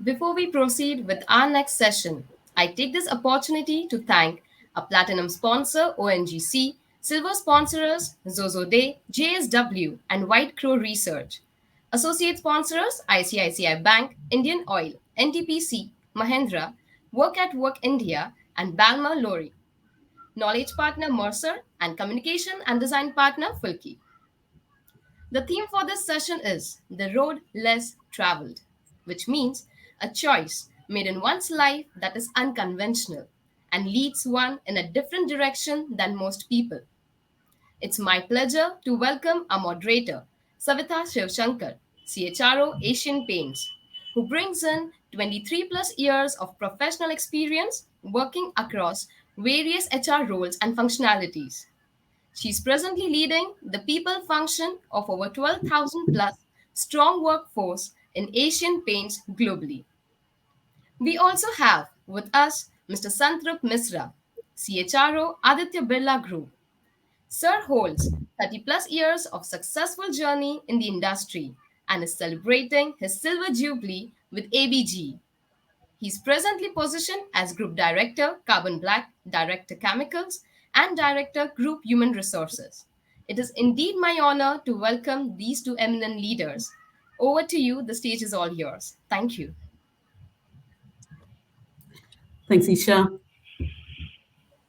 Before we proceed with our next session, I take this opportunity to thank our platinum sponsor ONGC, silver sponsors Zozo Day, JSW, and White Crow Research. Associate sponsors ICICI Bank, Indian Oil, NTPC, Mahindra, Work at Work India, and Balmer Lorry. Knowledge partner Mercer, and communication and design partner Fulki. The theme for this session is The Road Less Traveled, which means a choice made in one's life that is unconventional and leads one in a different direction than most people. It's my pleasure to welcome our moderator, Savitha Shivshankar, CHRO Asian Paints, who brings in 23 plus years of professional experience working across various HR roles and functionalities. She's presently leading the people function of over 12,000 plus strong workforce in Asian Paints globally. We also have with us Mr. Santrup Misra, CHRO Aditya Birla Group. Sir holds 30 plus years of successful journey in the industry and is celebrating his silver jubilee with ABG. He's presently positioned as Group Director, Carbon Black, Director Chemicals, and Director Group Human Resources. It is indeed my honor to welcome these two eminent leaders. Over to you, the stage is all yours. Thank you. Thanks, Isha.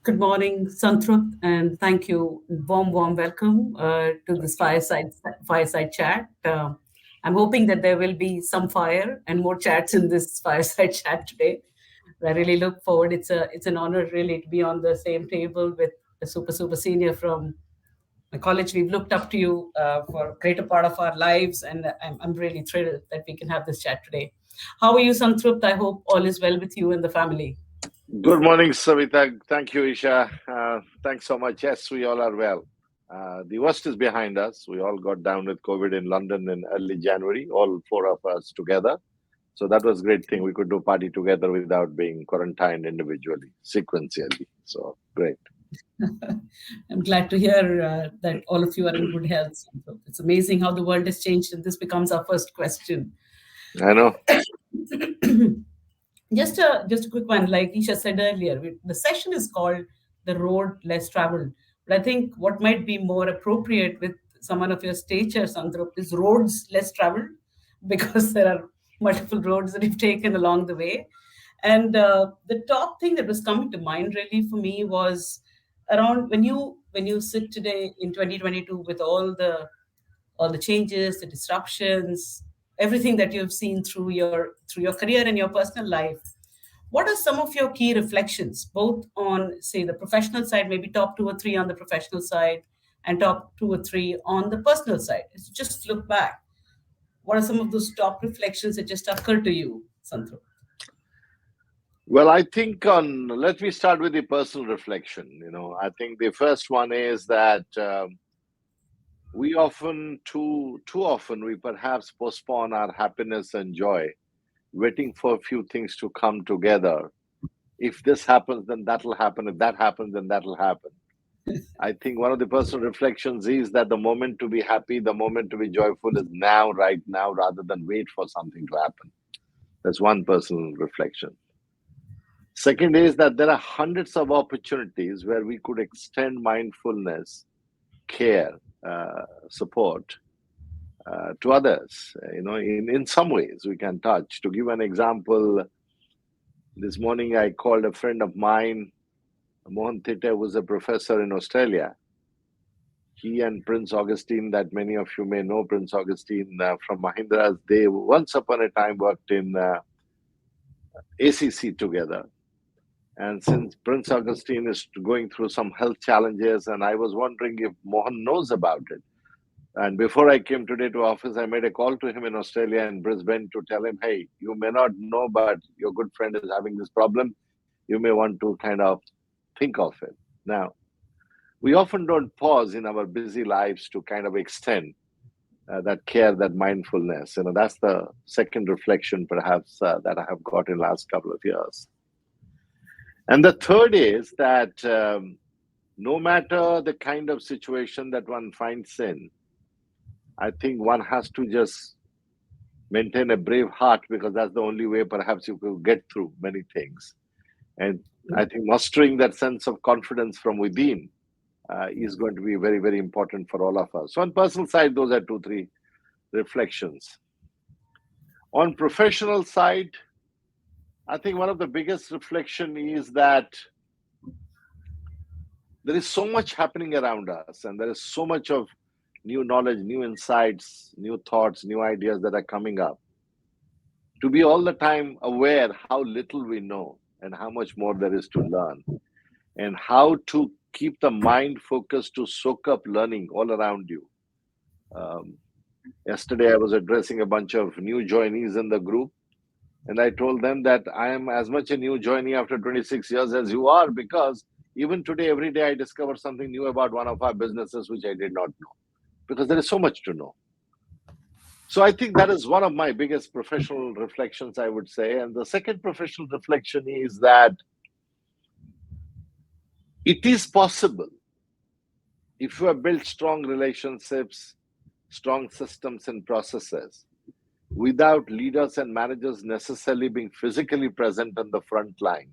Good morning, Santrup, and thank you. Warm welcome to this fireside chat. I'm hoping that there will be some fire and more chats in this fireside chat today. I really look forward. It's an honor really to be on the same table with a super senior from the college. We've looked up to you for a greater part of our lives, and I'm really thrilled that we can have this chat today. How are you, Santrup? I hope all is well with you and the family. Good morning, Savita. Thank you, Isha. Thanks so much. Yes, we all are well. The worst is behind us. We all got down with COVID in London in early January, all four of us together. So that was a great thing. We could do party together without being quarantined individually, sequentially. So great. I'm glad to hear that all of you are in good health. It's amazing how the world has changed, and this becomes our first question. I know. Just a quick one, like Isha said earlier, the session is called The Road Less Traveled. But I think what might be more appropriate with someone of your stature, Santrup, is roads less traveled, because there are multiple roads that you've taken along the way. And the top thing that was coming to mind really for me was around when you sit today in 2022 with all the changes, the disruptions, everything that you've seen through your career and your personal life. What are some of your key reflections, both on, say, the professional side, maybe top two or three on the professional side, and top two or three on the personal side? Just look back. What are some of those top reflections that just occur to you, Santru? Well, I think let me start with the personal reflection. I think the first one is that we often, too often, we perhaps postpone our happiness and joy, waiting for a few things to come together. If this happens, then that'll happen. If that happens, then that'll happen. I think one of the personal reflections is that the moment to be happy, the moment to be joyful is now, right now, rather than wait for something to happen. That's one personal reflection. Second is that there are hundreds of opportunities where we could extend mindfulness, care, support to others. In some ways we can touch. To give an example, this morning I called a friend of mine, Mohan Thitte, was a professor in Australia. He and Prince Augustine, that many of you may know, Prince Augustine from Mahindra, they once upon a time worked in ACC together. And since Prince Augustine is going through some health challenges, and I was wondering if Mohan knows about it. And before I came today to office, I made a call to him in Australia and Brisbane to tell him, hey, you may not know, but your good friend is having this problem. You may want to kind of think of it. Now, we often don't pause in our busy lives to kind of extend that care, that mindfulness. That's the second reflection, perhaps, that I have got in the last couple of years. And the third is that no matter the kind of situation that one finds in, I think one has to just maintain a brave heart, because that's the only way perhaps you could get through many things. And I think mastering that sense of confidence from within is going to be very, very important for all of us. So on personal side, those are 2, 3 reflections. On professional side, I think one of the biggest reflection is that there is so much happening around us, and there is so much of new knowledge, new insights, new thoughts, new ideas that are coming up. To be all the time aware how little we know and how much more there is to learn, and how to keep the mind focused to soak up learning all around you. Um, Yesterday, I was addressing a bunch of new joinees in the group, and I told them that I am as much a new joinee after 26 years as you are, because even today, every day, I discover something new about one of our businesses which I did not know, because there is so much to know. So I think that is one of my biggest professional reflections, I would say. And the second professional reflection is that it is possible, if you have built strong relationships, strong systems and processes, without leaders and managers necessarily being physically present on the front line,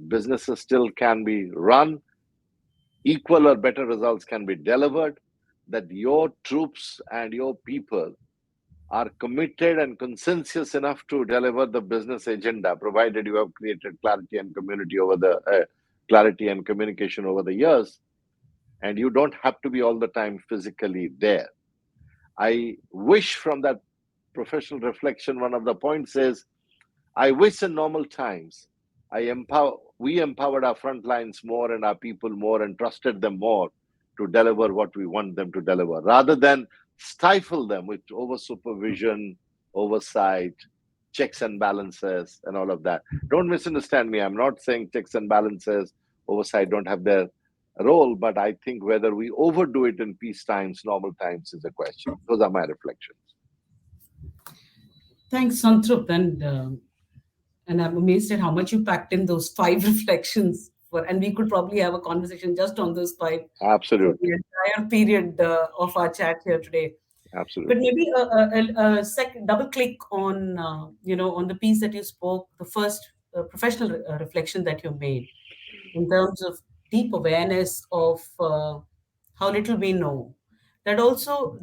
businesses still can be run, equal or better results can be delivered, that your troops and your people are committed and conscientious enough to deliver the business agenda, provided you have created clarity and clarity and communication over the years, and you don't have to be all the time physically there. I wish, from that professional reflection, one of the points is, I wish in normal times we empowered our front lines more and our people more and trusted them more to deliver what we want them to deliver, rather than stifle them with over supervision, oversight, checks and balances, and all of that. Don't misunderstand me. I'm not saying checks and balances, oversight don't have their role, but I think whether we overdo it in peace times, normal times is a question. Those are my reflections. Thanks, Santrup, and I'm amazed at how much you packed in those 5 reflections. And we could probably have a conversation just on those 5 for Absolutely. the entire period of our chat here today. But Absolutely. maybe a second double click on on the piece that you spoke, the first professional reflection that you made in terms of deep awareness of how little we know. That also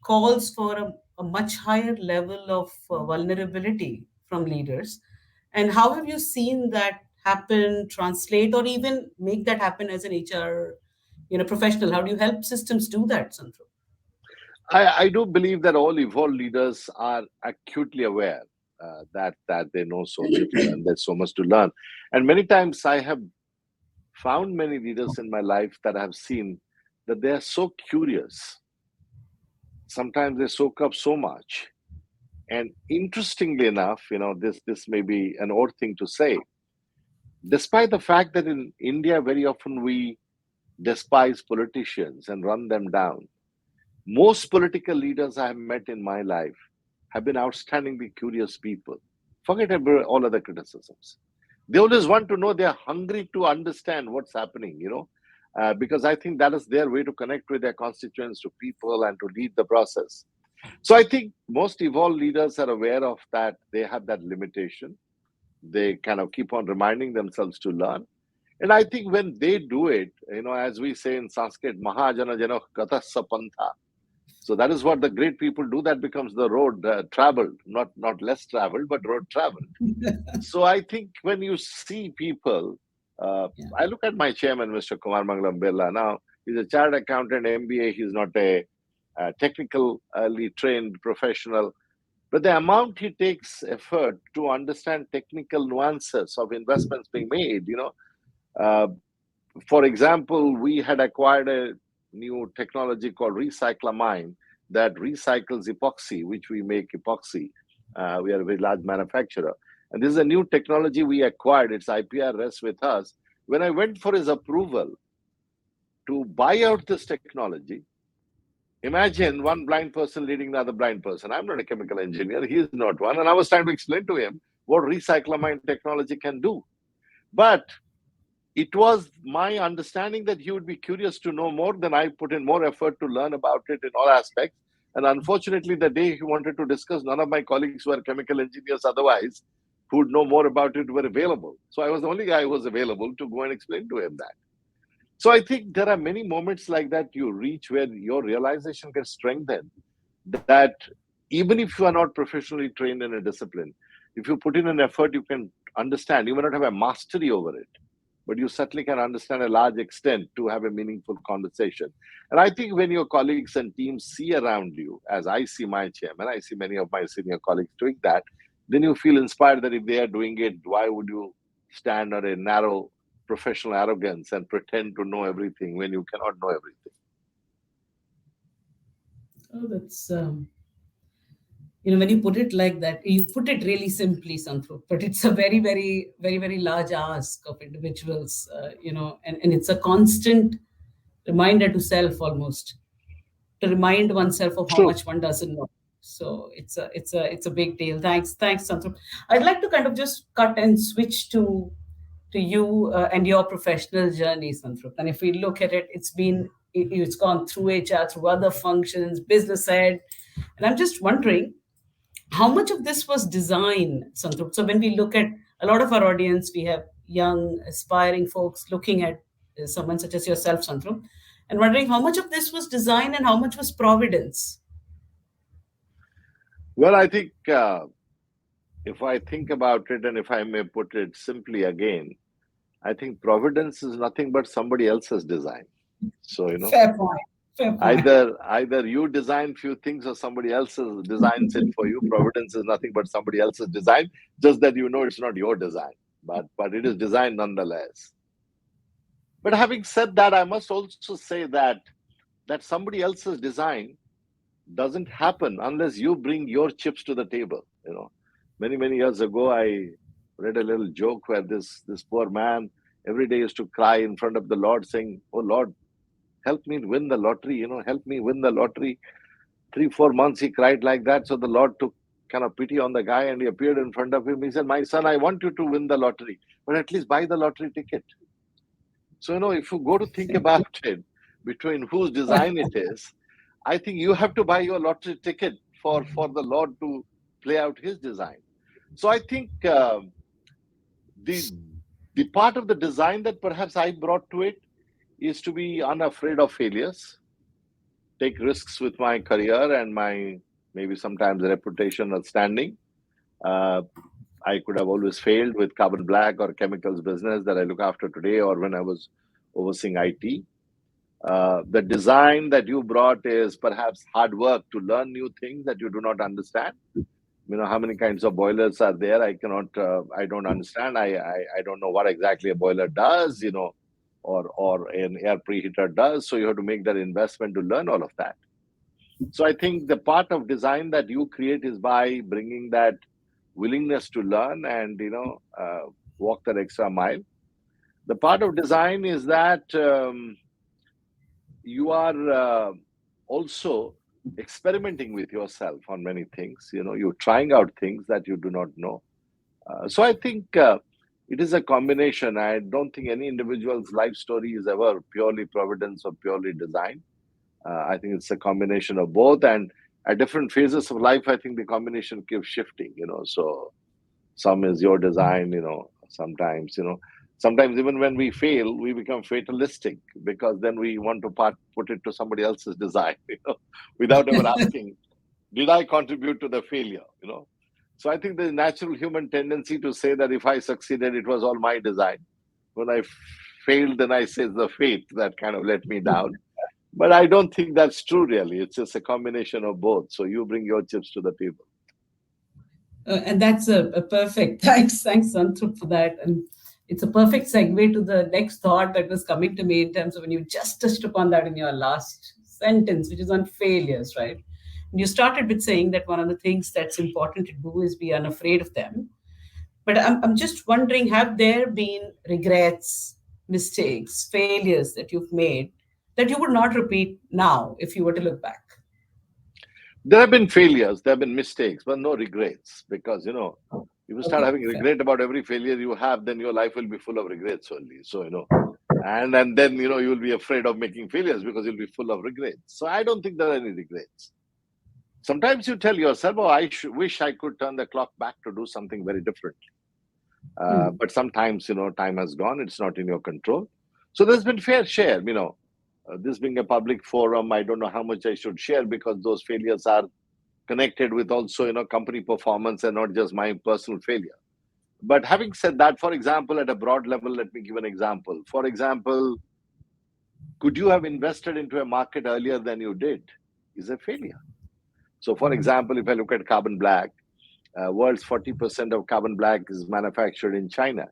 calls for a much higher level of vulnerability from leaders. And how have you seen that happen, translate, or even make that happen as an HR professional? How do you help systems do that, Santru? I do believe that all evolved leaders are acutely aware that they know so little and there's so much to learn. And many times I have found many leaders in my life that I have seen that they are so curious. Sometimes they soak up so much. And interestingly enough, this may be an odd thing to say, despite the fact that in India, very often we despise politicians and run them down. Most political leaders I have met in my life have been outstandingly curious people. Forget about all other criticisms. They always want to know, they're hungry to understand what's happening, because I think that is their way to connect with their constituents, to people, and to lead the process. So I think most evolved leaders are aware of that. They have that limitation. They kind of keep on reminding themselves to learn. And I think when they do it, as we say in Sanskrit, Mahajana Jano Katassa Pantha. So that is what the great people do. That becomes the road traveled, not less traveled, but road traveled. So I think when you see people, I look at my chairman, Mr. Kumar Mangalam Birla. Now, he's a chartered accountant, MBA. He's not a technically trained professional. But the amount he takes effort to understand technical nuances of investments being made, for example, we had acquired a new technology called Recyclamine that recycles epoxy, which we make epoxy. We are a very large manufacturer. And this is a new technology we acquired. It's IPR rests with us. When I went for his approval to buy out this technology, imagine one blind person leading another blind person. I'm not a chemical engineer. He is not one. And I was trying to explain to him what Recyclamine technology can do. But it was my understanding that he would be curious to know more, than I put in more effort to learn about it in all aspects. And unfortunately, the day he wanted to discuss, none of my colleagues who are chemical engineers otherwise, who would know more about it, were available. So I was the only guy who was available to go and explain to him that. So I think there are many moments like that you reach where your realization gets strengthened that even if you are not professionally trained in a discipline, if you put in an effort, you can understand. You may not have a mastery over it, but you certainly can understand a large extent to have a meaningful conversation. And I think when your colleagues and teams see around you, as I see my chairman, I see many of my senior colleagues doing that, then you feel inspired that if they are doing it, why would you stand on a narrow professional arrogance and pretend to know everything when you cannot know everything? Oh, that's when you put it like that, you put it really simply, Santru, but it's a very, very, very, very large ask of individuals, and it's a constant reminder to self almost, to remind oneself of how True. much one doesn't know. So it's a big deal. Thanks, Santru. I'd like to kind of just cut and switch to you and your professional journey, Santru. And if we look at it, it's gone through HR, through other functions, business ed, and I'm just wondering how much of this was design, Santru? So when we look at a lot of our audience, we have young, aspiring folks looking at someone such as yourself, Santru, and wondering how much of this was design and how much was providence. Well, I think if I think about it, and if I may put it simply again, I think providence is nothing but somebody else's design. So, Fair point. either you design few things or somebody else designs it for you. Providence is nothing but somebody else's design, just that it's not your design, but it is designed nonetheless. But having said that, I must also say that somebody else's design doesn't happen unless you bring your chips to the table. Many years ago, I read a little joke where this poor man every day used to cry in front of the Lord, saying, "Oh Lord, help me win the lottery, help me win the lottery." 3-4 months he cried like that. So the Lord took kind of pity on the guy and he appeared in front of him. He said, "My son, I want you to win the lottery, but at least buy the lottery ticket." So, if you go to think about it, between whose design it is, I think you have to buy your lottery ticket for the Lord to play out his design. So I think the part of the design that perhaps I brought to it is to be unafraid of failures, take risks with my career and my maybe sometimes reputation or standing. I could have always failed with carbon black or chemicals business that I look after today, or when I was overseeing IT. The design that you brought is perhaps hard work to learn new things that you do not understand. How many kinds of boilers are there? I don't understand. I don't know what exactly a boiler does, or an air preheater does. So you have to make that investment to learn all of that. So I think the part of design that you create is by bringing that willingness to learn and, walk that extra mile. The part of design is that you are also experimenting with yourself on many things. You're trying out things that you do not know. So I think it is a combination. I don't think any individual's life story is ever purely providence or purely design. I think it's a combination of both. And at different phases of life, I think the combination keeps shifting, So some is your design, sometimes, sometimes even when we fail, we become fatalistic because then we want to put it to somebody else's design, without ever asking, did I contribute to the failure, So I think the natural human tendency to say that if I succeeded, it was all my design. When I failed, then I say the fate that kind of let me down. But I don't think that's true, really. It's just a combination of both. So you bring your chips to the table. And that's a perfect, thanks, Santru, for that. And it's a perfect segue to the next thought that was coming to me in terms of when you just touched upon that in your last sentence, which is on failures, right? And you started with saying that one of the things that's important to do is be unafraid of them. But I'm just wondering, have there been regrets, mistakes, failures that you've made that you would not repeat now if you were to look back? There have been failures, there have been mistakes, but no regrets. Because, if you start having regret about every failure you have, then your life will be full of regrets only. So, and then, you will be afraid of making failures because you'll be full of regrets. So I don't think there are any regrets. Sometimes you tell yourself, oh, wish I could turn the clock back to do something very different. But sometimes, time has gone, it's not in your control. So there's been fair share, this being a public forum, I don't know how much I should share because those failures are connected with also, company performance and not just my personal failure. But having said that, for example, at a broad level, let me give an example. For example, could you have invested into a market earlier than you did? Is a failure. So, for example, if I look at carbon black, world's 40% of carbon black is manufactured in China,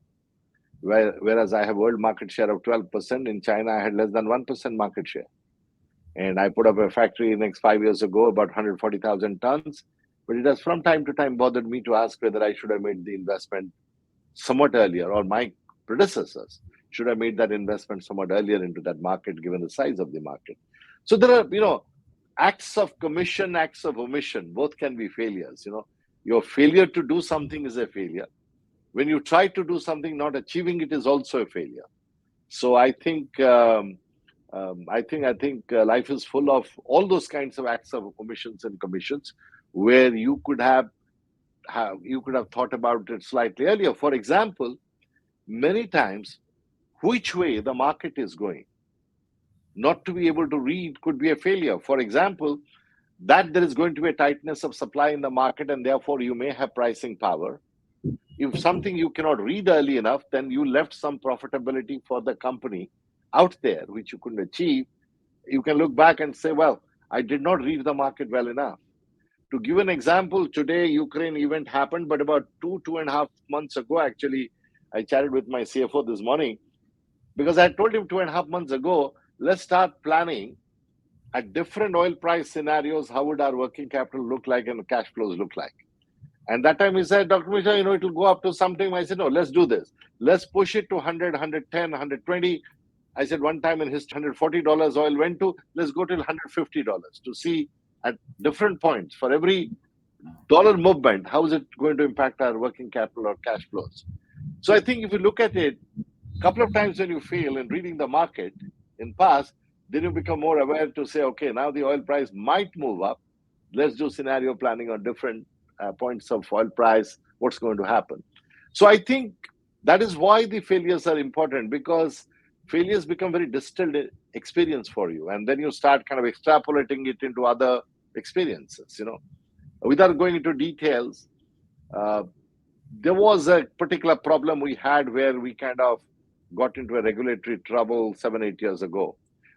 whereas I have world market share of 12%. In China, I had less than 1% market share. And I put up a factory next 5 years ago, about 140,000 tons. But it has from time to time bothered me to ask whether I should have made the investment somewhat earlier, or my predecessors should have made that investment somewhat earlier into that market, given the size of the market. So there are, acts of commission, acts of omission, both can be failures. Your failure to do something is a failure. When you try to do something, not achieving it is also a failure. So I think life is full of all those kinds of acts of omissions and commissions, where you could have thought about it slightly earlier. For example, many times, which way the market is going, not to be able to read could be a failure. For example, that there is going to be a tightness of supply in the market and therefore you may have pricing power. If something you cannot read early enough, then you left some profitability for the company out there, which you couldn't achieve. You can look back and say, well, I did not read the market well enough. To give an example, today, Ukraine event happened, but about 2.5 months ago, actually, I chatted with my CFO this morning, because I told him 2.5 months ago, let's start planning at different oil price scenarios, how would our working capital look like and cash flows look like? And that time he said, Dr. Mishra, it will go up to something. I said, no, let's do this. Let's push it to 100, 110, 120. I said one time in history, $140 oil went to, let's go till $150 to see at different points for every dollar movement, how is it going to impact our working capital or cash flows? So I think if you look at it, a couple of times when you fail in reading the market in past, then you become more aware to say, okay, now the oil price might move up. Let's do scenario planning on different points of oil price, what's going to happen. So I think that is why the failures are important, because failures become very distilled experience for you. And then you start kind of extrapolating it into other experiences, Without going into details, there was a particular problem we had where we kind of got into a regulatory trouble 7-8 years ago.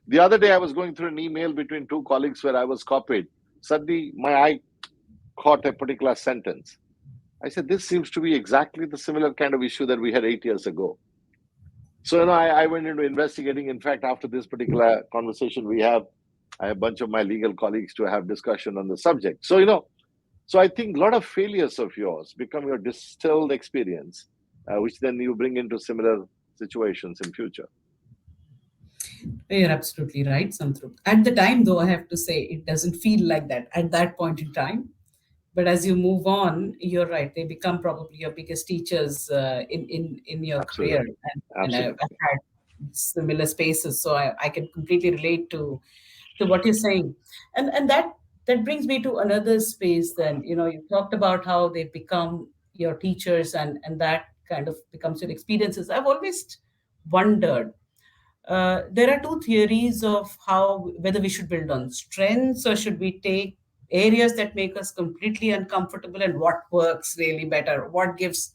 The other day, I was going through an email between two colleagues where I was copied. Suddenly, my eye caught a particular sentence. I said, this seems to be exactly the similar kind of issue that we had 8 years ago. So, I went into investigating. In fact, after this particular conversation I have a bunch of my legal colleagues to have discussion on the subject. So, so I think a lot of failures of yours become your distilled experience, which then you bring into similar situations in future. You're absolutely right, Santrup. At the time, though, I have to say it doesn't feel like that at that point in time. But as you move on, you're right. They become probably your biggest teachers in your Absolutely. career. And I've had similar spaces, so I can completely relate to what you're saying. And that brings me to another space. Then you talked about how they become your teachers, and that kind of becomes your experiences. I've always wondered. There are two theories of whether we should build on strengths or should we take areas that make us completely uncomfortable, and what works really better, what gives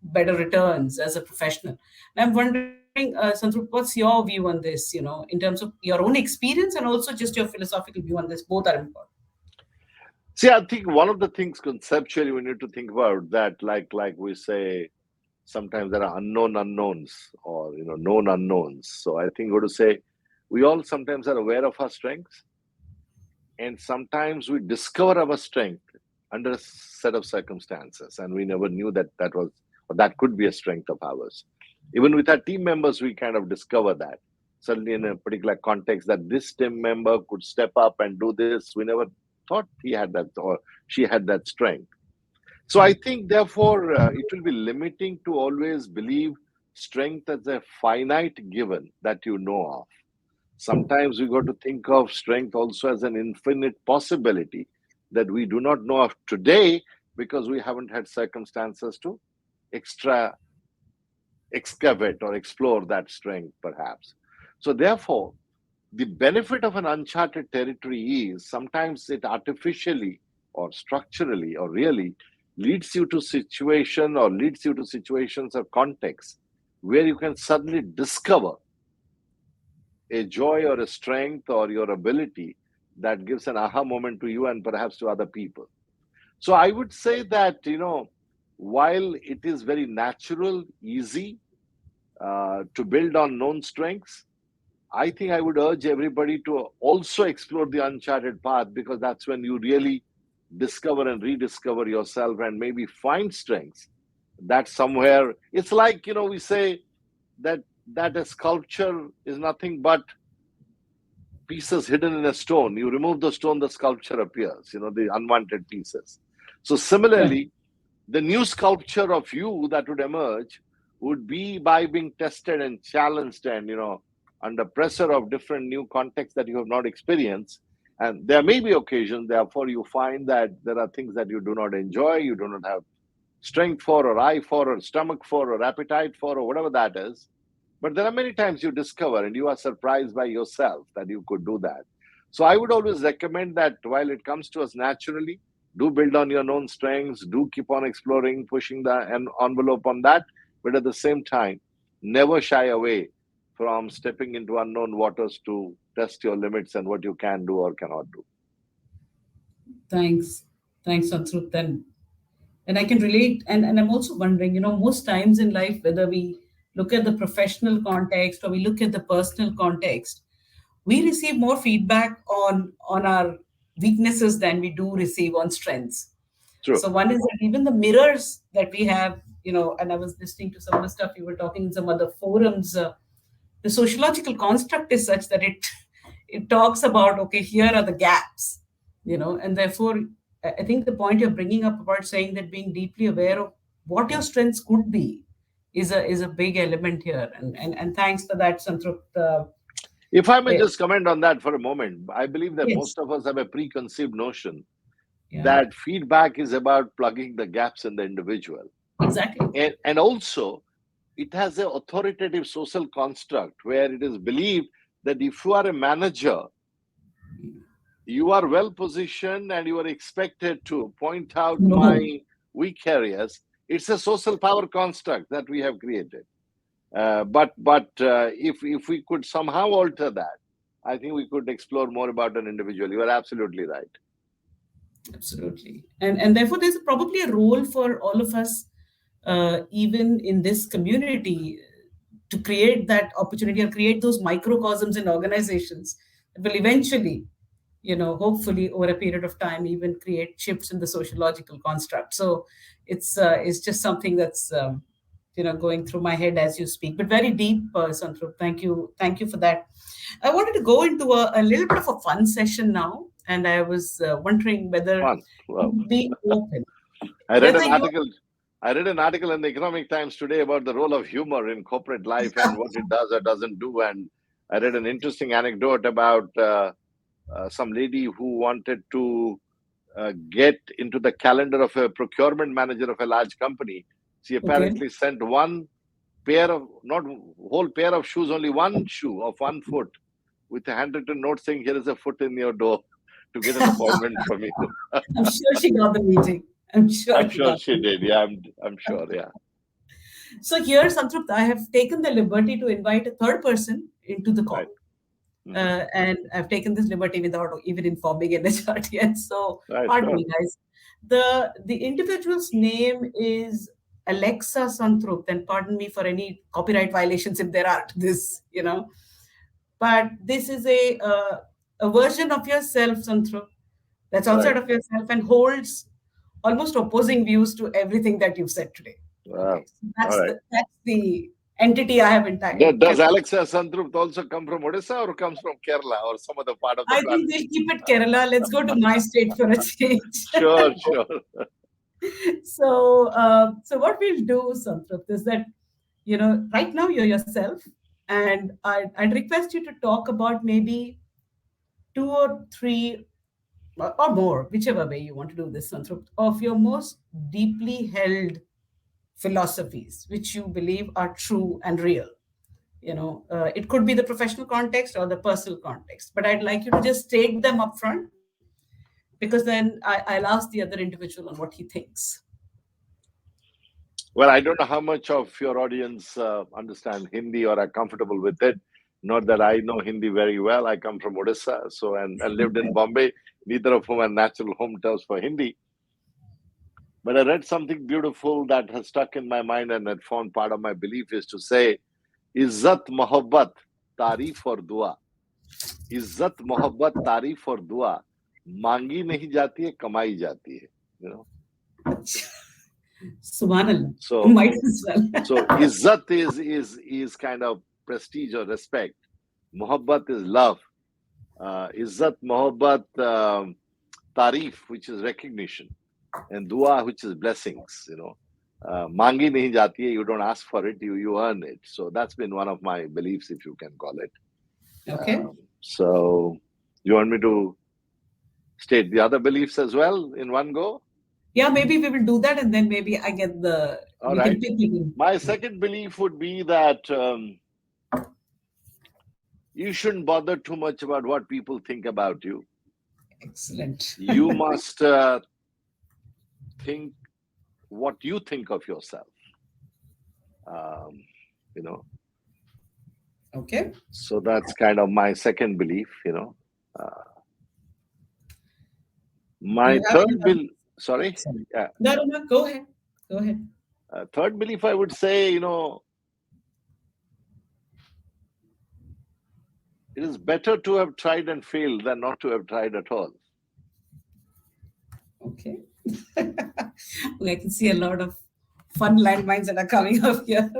better returns as a professional. And I'm wondering, Santrup, what's your view on this, in terms of your own experience and also just your philosophical view on this? Both are important. See, I think one of the things conceptually we need to think about that, like we say, sometimes there are unknown unknowns or known unknowns. So I think we would say we all sometimes are aware of our strengths, and sometimes we discover our strength under a set of circumstances, and we never knew that could be a strength of ours. Even with our team members, we kind of discover that suddenly in a particular context that this team member could step up and do this. We never thought he had that or she had that strength. So I think, therefore, it will be limiting to always believe strength as a finite given that you know of. Sometimes we got to think of strength also as an infinite possibility that we do not know of today because we haven't had circumstances to extra excavate or explore that strength, perhaps. So, therefore, the benefit of an uncharted territory is sometimes it artificially or structurally or really leads you to situations or contexts where you can suddenly discover a joy or a strength or your ability that gives an aha moment to you and perhaps to other people. So I would say that, while it is very natural, easy to build on known strengths, I think I would urge everybody to also explore the uncharted path, because that's when you really discover and rediscover yourself and maybe find strengths that somewhere. It's like, we say that a sculpture is nothing but pieces hidden in a stone. You remove the stone, the sculpture appears, the unwanted pieces. So Right. similarly, the new sculpture of you that would emerge would be by being tested and challenged and, under pressure of different new contexts that you have not experienced. And there may be occasions, therefore, you find that there are things that you do not enjoy, you do not have strength for, or eye for, or stomach for, or appetite for, or whatever that is. But there are many times you discover and you are surprised by yourself that you could do that. So I would always recommend that while it comes to us naturally, do build on your known strengths, do keep on exploring, pushing the envelope on that. But at the same time, never shy away from stepping into unknown waters to test your limits and what you can do or cannot do. Thanks. Thanks, Sanskrit. And I can relate. And I'm also wondering, most times in life, whether we look at the professional context or we look at the personal context, we receive more feedback on our weaknesses than we do receive on strengths. True. So one is that even the mirrors that we have, and I was listening to some of the stuff you were talking in some other forums. The sociological construct is such that it talks about, okay, here are the gaps, and therefore I think the point you're bringing up about saying that being deeply aware of what your strengths could be is a big element here, and thanks for that, Santrup. If I may eh, just comment on that for a moment, I believe that yes, most of us have a preconceived notion yeah, that feedback is about plugging the gaps in the individual. exactly. And also, it has an authoritative social construct where it is believed that if you are a manager, you are well positioned and you are expected to point out No, my weak areas. It's a social power construct that we have created. But if we could somehow alter that, I think we could explore more about an individual. You are absolutely right. absolutely. And therefore there's probably a role for all of us, even in this community, to create that opportunity or create those microcosms in organizations that will eventually, hopefully over a period of time, even create shifts in the sociological construct. So it's just something that's going through my head as you speak, but very deep, Santrup. Thank you for that. I wanted to go into a little bit of a fun session now, and I was wondering whether Fun. Well, you'd be open, I read whether an you. article. I read an article in the Economic Times today about the role of humor in corporate life and what it does or doesn't do. And I read an interesting anecdote about some lady who wanted to get into the calendar of a procurement manager of a large company. She Okay. apparently sent one pair of, not whole pair of shoes, only one shoe of 1 foot with a handwritten note saying, "Here is a foot in your door to get an appointment from you." I'm sure she got the meeting. I'm I'm sure she sure got she the did. Yeah, I'm sure. Yeah. So here, Santrupt, I have taken the liberty to invite a third person into the Right. call. Hmm. And I've taken this liberty without even informing NHRT. And so, Right. pardon Sure. me, guys. The individual's name is Alexa Santrupt, and pardon me for any copyright violations if there are to this. But this is a version of yourself, Santrupt, that's Right. outside of yourself and holds almost opposing views to everything that you've said today. Okay, Wow. so All right. that's the entity I have Does kept. Alexa Sandrup also come from Odisha or comes from Kerala or some other part of the I planet? think we'll keep it Kerala. Let's go to my state for a change. Sure. Sure. So what we'll do, Santrupt, is that right now you're yourself, and I'd request you to talk about maybe two or three or more, whichever way you want to do this, Santrup, of your most deeply held philosophies, which you believe are true and real. It could be the professional context or the personal context, but I'd like you to just state them up front, because then I'll ask the other individual on what he thinks. Well, I don't know how much of your audience understand Hindi or are comfortable with it. Not that I know Hindi very well. I come from Odisha, and lived in Bombay. Neither of whom are natural home turfs for Hindi. But I read something beautiful that has stuck in my mind and that formed part of my belief is to say, Izzat mohabbat, तारीफ और दुआ. इज्जत मोहब्बत तारीफ और दुआ मांगी नहीं जाती है, कमाई जाती है. Subhanallah. So might as well. So izzat is kind of prestige or respect. Mohabbat is love. Izzat mohabbat tareef, which is recognition, and dua, which is blessings. Mangi nahi jati hai, you don't ask for it, you earn it. So that's been one of my beliefs, if you can call it. Okay. So you want me to state the other beliefs as well in one go? Yeah, maybe we will do that, and then maybe I get the. All right. My second belief would be that you shouldn't bother too much about what people think about you. Excellent. You must think what you think of yourself. Okay. So that's kind of my second belief. My third belief. Sorry? Yeah. No, go ahead. Third belief, I would say, it is better to have tried and failed than not to have tried at all. Okay. Well, I can see a lot of fun landmines that are coming up here.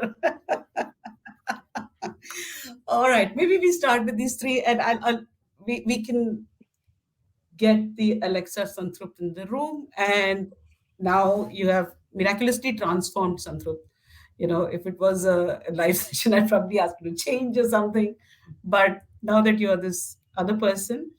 All right. Maybe we start with these three, and we can get the Alexa Santrup in the room, and now you have miraculously transformed Santrup. If it was a live session, I'd probably ask you to change or something. But now that you're this other person,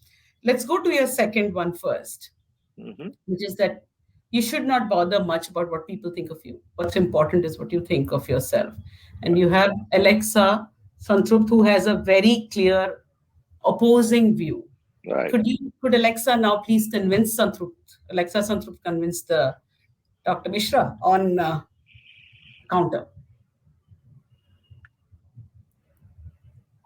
let's go to your second one first, which is that you should not bother much about what people think of you. What's important is what you think of yourself. And you have Alexa Santrup, who has a very clear opposing view. Right. Could Alexa now please convince Santrup? Alexa Santrup convinced Dr. Mishra on counter.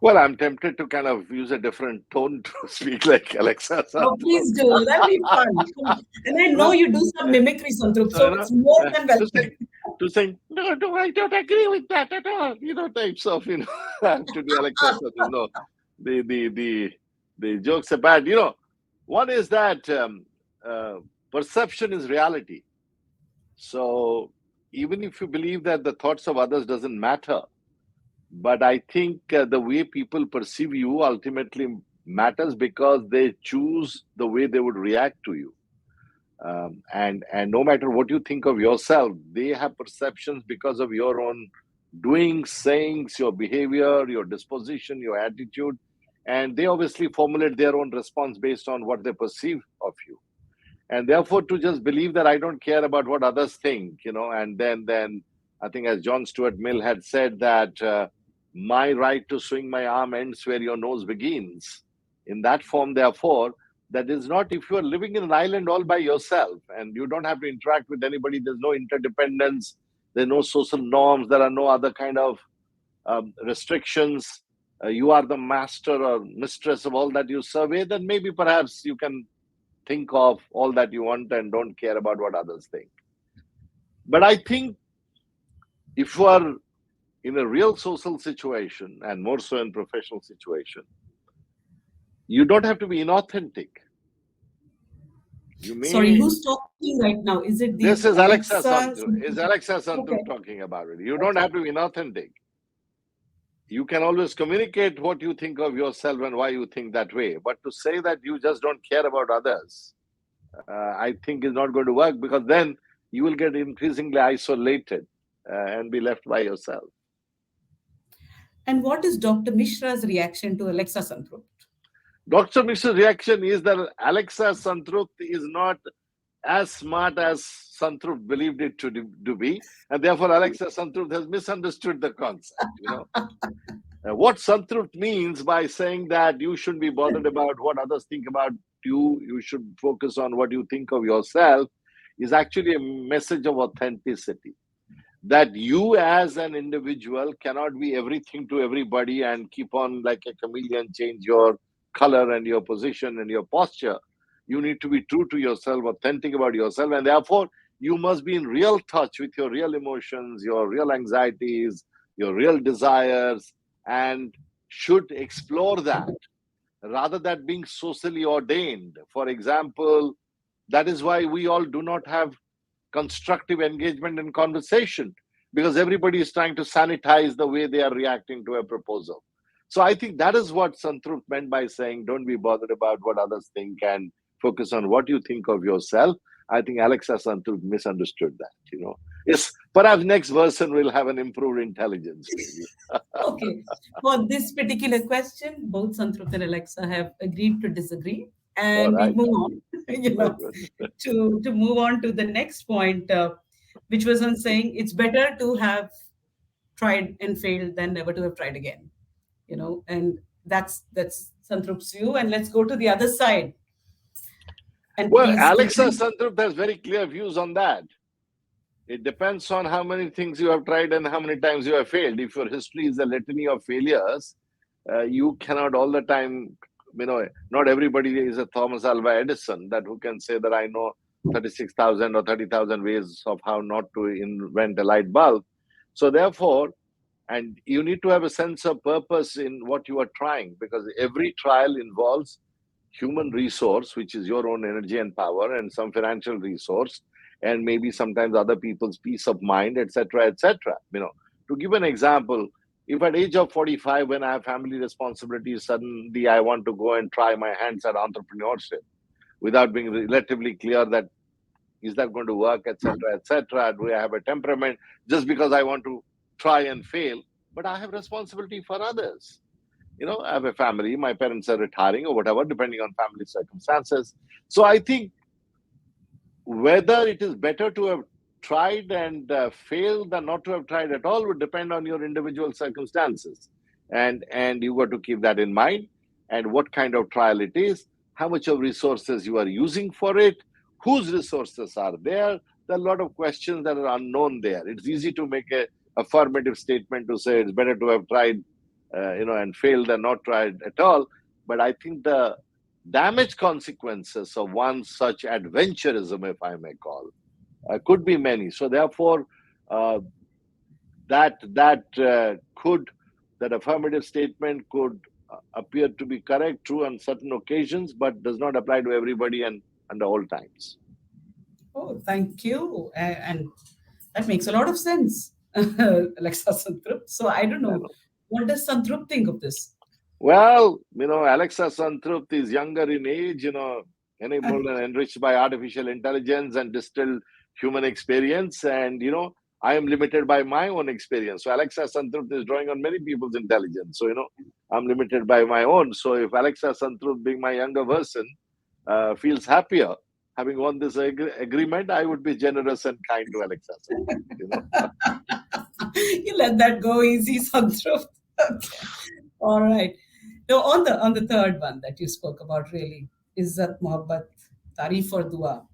Well, I'm tempted to kind of use a different tone to speak like Alexa. Oh, please do. That'll be fun. And I know you do some mimicry, Santrup, so it's more than welcome. To say, no, I don't agree with that at all. Types of, to do Alexa. The jokes are bad. One is that perception is reality. So even if you believe that the thoughts of others doesn't matter, but I think the way people perceive you ultimately matters because they choose the way they would react to you. And no matter what you think of yourself, they have perceptions because of your own doings, sayings, your behavior, your disposition, your attitude. And they obviously formulate their own response based on what they perceive of you. And therefore, to just believe that I don't care about what others think, and then I think as John Stuart Mill had said that my right to swing my arm ends where your nose begins. In that form, therefore, that is not if you are living in an island all by yourself and you don't have to interact with anybody, there's no interdependence, there are no social norms, there are no other kind of restrictions. You are the master or mistress of all that you survey, then maybe perhaps you can think of all that you want and don't care about what others think. But I think if you are in a real social situation, and more so in professional situation, you don't have to be inauthentic. Sorry, who's talking right now? Is it this is Alexa Santrup? Is Alexa Santrup talking about it? You don't have to be inauthentic. You can always communicate what you think of yourself and why you think that way. But to say that you just don't care about others, I think is not going to work, because then you will get increasingly isolated and be left by yourself. And what is Dr. Mishra's reaction to Alexa Santrup? Dr. Mishra's reaction is that Alexa Santrupt is not as smart as Santrupt believed it to be, and therefore Alexa Santrupt has misunderstood the concept. What Santrupt means by saying that you shouldn't be bothered about what others think about you should focus on what you think of yourself, is actually a message of authenticity. That you as an individual cannot be everything to everybody and keep on like a chameleon, change your color and your position and your posture. You need to be true to yourself, authentic about yourself, and therefore you must be in real touch with your real emotions, your real anxieties, your real desires, and should explore that rather than being socially ordained. For example, that is why we all do not have constructive engagement and conversation, because everybody is trying to sanitize the way they are reacting to a proposal. So I think that is what Santrupt meant by saying, don't be bothered about what others think and focus on what you think of yourself. I think Alexa Santrupt misunderstood that. Yes, perhaps next version will have an improved intelligence. Maybe. Okay. For this particular question, both Santrupt and Alexa have agreed to disagree. And we Right. move on, to move on to the next point, which was on saying it's better to have tried and failed than never to have tried again. And that's Santrupt's view. And let's go to the other side. And Well, please Alexa continue. Santrupt has very clear views on that. It depends on how many things you have tried and how many times you have failed. If your history is a litany of failures, you cannot all the time, not everybody is a Thomas Alva Edison that who can say that I know 36,000 or 30,000 ways of how not to invent a light bulb. So therefore, and you need to have a sense of purpose in what you are trying, because every trial involves human resource, which is your own energy and power, and some financial resource, and maybe sometimes other people's peace of mind, etc., etc. To give an example, if at age of 45, when I have family responsibilities, suddenly I want to go and try my hands at entrepreneurship without being relatively clear that is that going to work, etc., etc. Do I have a temperament just because I want to try and fail? But I have responsibility for others. I have a family, my parents are retiring or whatever, depending on family circumstances. So I think whether it is better to have tried and failed than not to have tried at all would depend on your individual circumstances. And you got to keep that in mind, and what kind of trial it is, how much of resources you are using for it, whose resources are there. There are a lot of questions that are unknown there. It's easy to make a affirmative statement to say it's better to have tried and failed than not tried at all. But I think the damage consequences of one such adventurism, if I may call, could be many. So therefore, that affirmative statement could appear to be correct, true on certain occasions, but does not apply to everybody and under all times. Oh, thank you. And that makes a lot of sense, Alexa Santrupt. So I don't know. What does Santrupt think of this? Well, Alexa Santrupt is younger in age, enabled and enriched by artificial intelligence and distilled human experience. And, I am limited by my own experience. So Alexa Santrupt is drawing on many people's intelligence. So, I'm limited by my own. So if Alexa Santrupt, being my younger version, feels happier having won this agreement, I would be generous and kind to Alexa Santrupt. You let that go easy, Santrupt. Okay. All right. Now, on the third one that you spoke about, really, Izzat, Mohabbat, Tareef or Dua,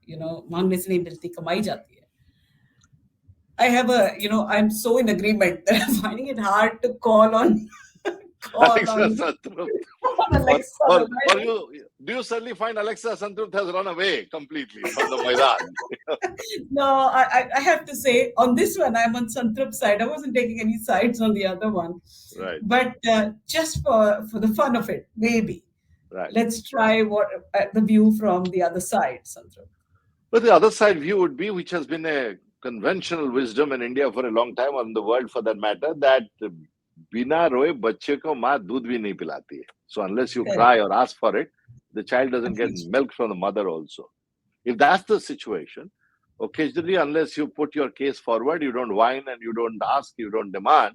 मांगने से नहीं मिलती, कमाई जाती है. I have I'm so in agreement that I'm finding it hard to call on Alexa Santrupt. Alexa. Do you suddenly find Alexa Santrupt has run away completely from the Maidan? No, I have to say, on this one, I'm on Santrupt's side. I wasn't taking any sides on the other one. Right. But just for the fun of it, maybe. Right. Let's try the view from the other side, Santrupt. But the other side view would be, which has been a conventional wisdom in India for a long time, or in the world for that matter, that bina roye bachche ko maa doodh bhi nahi pilati hai. So unless you cry or ask for it, the child doesn't get milk from the mother also. If that's the situation, occasionally, unless you put your case forward, you don't whine and you don't ask, you don't demand,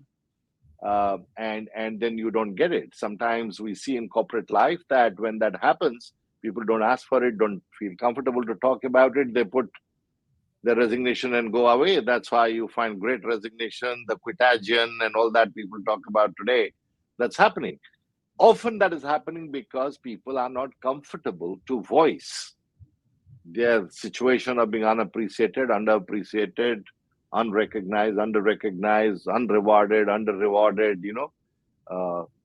and then you don't get it. Sometimes we see in corporate life that when that happens, people don't ask for it, don't feel comfortable to talk about it. They put their resignation and go away. That's why you find great resignation, the quitagion, and all that people talk about today. That's happening. Often that is happening because people are not comfortable to voice their situation of being unappreciated, underappreciated, unrecognized, underrecognized, unrewarded, underrewarded,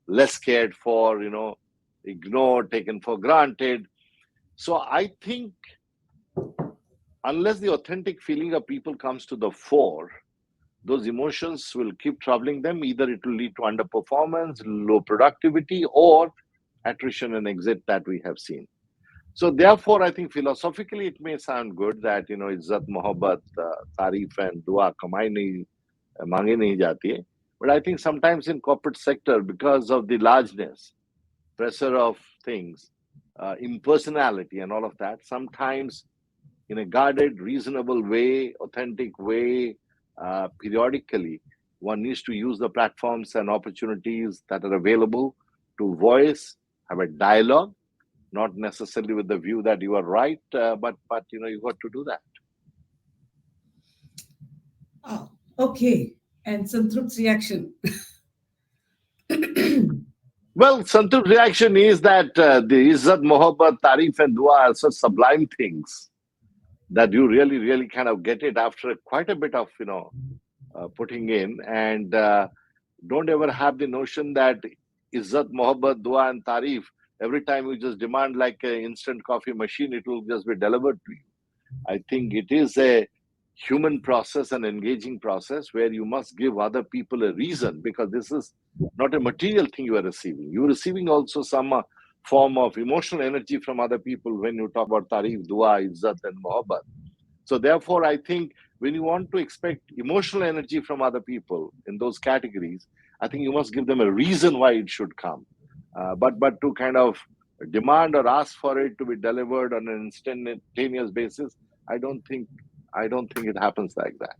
less cared for, ignored, taken for granted. So I think unless the authentic feeling of people comes to the fore, those emotions will keep troubling them. Either it will lead to underperformance, low productivity, or attrition and exit that we have seen. So therefore, I think philosophically it may sound good that, izzat, mohabbat, tareef and dua kamai nahi, mange nahi jati hai. But I think sometimes in corporate sector, because of the largeness, pressure of things, impersonality and all of that, sometimes in a guarded, reasonable way, authentic way, periodically, one needs to use the platforms and opportunities that are available to voice, have a dialogue, not necessarily with the view that you are right, but you got to do that. Oh, okay. And Santrup's reaction. Well, Santrup's reaction is that the Izzat, Mohabbat, Tareef, and Dua are such sublime things that you really, really kind of get it after quite a bit of, putting in. And don't ever have the notion that Izzat, Mohabbat, Dua, and Tareef, every time you just demand like an instant coffee machine, it will just be delivered to you. I think it is a human process, an engaging process where you must give other people a reason, because this is not a material thing you are receiving. You're receiving also some form of emotional energy from other people when you talk about Tareef, Dua, Izzat, and Mohabbat. So therefore, I think when you want to expect emotional energy from other people in those categories, I think you must give them a reason why it should come. But to kind of demand or ask for it to be delivered on an instantaneous basis, I don't think it happens like that.